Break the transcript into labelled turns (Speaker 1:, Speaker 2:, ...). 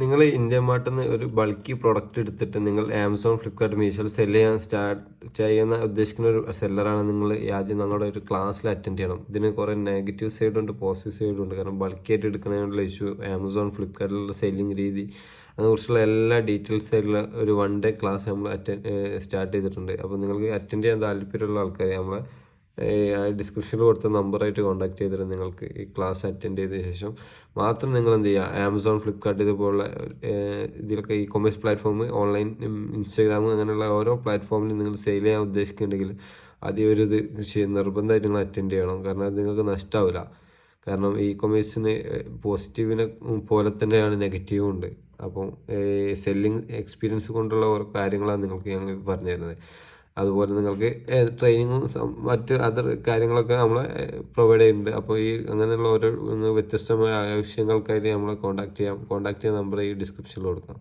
Speaker 1: നിങ്ങൾ ഇന്ത്യ മാർട്ടിൽ നിന്ന് ഒരു ബൾക്കി പ്രൊഡക്റ്റ് എടുത്തിട്ട് നിങ്ങൾ ആമസോൺ, ഫ്ലിപ്കാർട്ട്, മീഷോയിൽ സെല് ചെയ്യാൻ ചെയ്യുന്ന ഉദ്ദേശിക്കുന്ന ഒരു സെല്ലറാണ് നിങ്ങൾ ആദ്യം ഞങ്ങളുടെ ഒരു ക്ലാസ്സിൽ അറ്റൻഡ് ചെയ്യണം. ഇതിന് കുറേ നെഗറ്റീവ് സൈഡും ഉണ്ട്, പോസിറ്റീവ് സൈഡും ഉണ്ട്. കാരണം ബൾക്കി ആയിട്ട് എടുക്കുന്നതിനുള്ള ഇഷ്യൂ, ആമസോൺ, ഫ്ലിപ്കാർട്ടിലുള്ള സെല്ലിംഗ് രീതി, അതിനെക്കുറിച്ചുള്ള എല്ലാ ഡീറ്റെയിൽസ് ആയിട്ടുള്ള ഒരു 1 ഡേ ക്ലാസ് നമ്മൾ സ്റ്റാർട്ട് ചെയ്തിട്ടുണ്ട്. അപ്പോൾ നിങ്ങൾക്ക് അറ്റൻഡ് ചെയ്യാൻ താല്പര്യമുള്ള ആൾക്കാർ നമ്മളെ ഡിസ്ക്രിപ്ഷനിൽ കൊടുത്ത നമ്പറായിട്ട് കോൺടാക്ട് ചെയ്തിട്ട് നിങ്ങൾക്ക് ഈ ക്ലാസ് അറ്റൻഡ് ചെയ്ത ശേഷം മാത്രം നിങ്ങൾ എന്ത് ചെയ്യുക, ആമസോൺ, ഫ്ലിപ്കാർട്ട് ഇതുപോലുള്ള ഇതിലൊക്കെ ഈ കൊമേഴ്സ് പ്ലാറ്റ്ഫോം, ഓൺലൈൻ, ഇൻസ്റ്റാഗ്രാം, അങ്ങനെയുള്ള ഓരോ പ്ലാറ്റ്ഫോമിലും നിങ്ങൾ സെയിൽ ചെയ്യാൻ ഉദ്ദേശിക്കുന്നുണ്ടെങ്കിൽ ആദ്യം ഒരു ഇത് നിർബന്ധമായിട്ട് നിങ്ങൾ അറ്റൻഡ് ചെയ്യണം. കാരണം അത് നിങ്ങൾക്ക് നഷ്ടമാവില്ല. കാരണം ഈ കൊമേഴ്സിന് പോസിറ്റീവിനെ പോലെ തന്നെയാണ് നെഗറ്റീവും ഉണ്ട്. അപ്പം സെല്ലിങ് എക്സ്പീരിയൻസ് കൊണ്ടുള്ള ഓരോ കാര്യങ്ങളാണ് നിങ്ങൾക്ക് ഞങ്ങൾ പറഞ്ഞു തരുന്നത്. അതുപോലെ നിങ്ങൾക്ക് ട്രെയിനിങ്ങും മറ്റ് അതർ കാര്യങ്ങളൊക്കെ നമ്മൾ പ്രൊവൈഡ് ചെയ്യുന്നുണ്ട്. അപ്പോൾ ഈ അങ്ങനെയുള്ള ഓരോ വ്യത്യസ്തമായ ആവശ്യങ്ങൾക്കായിട്ട് നമ്മളെ കോൺടാക്ട് ചെയ്യുന്ന നമ്പർ ഈ ഡിസ്ക്രിപ്ഷനിൽ കൊടുക്കാം.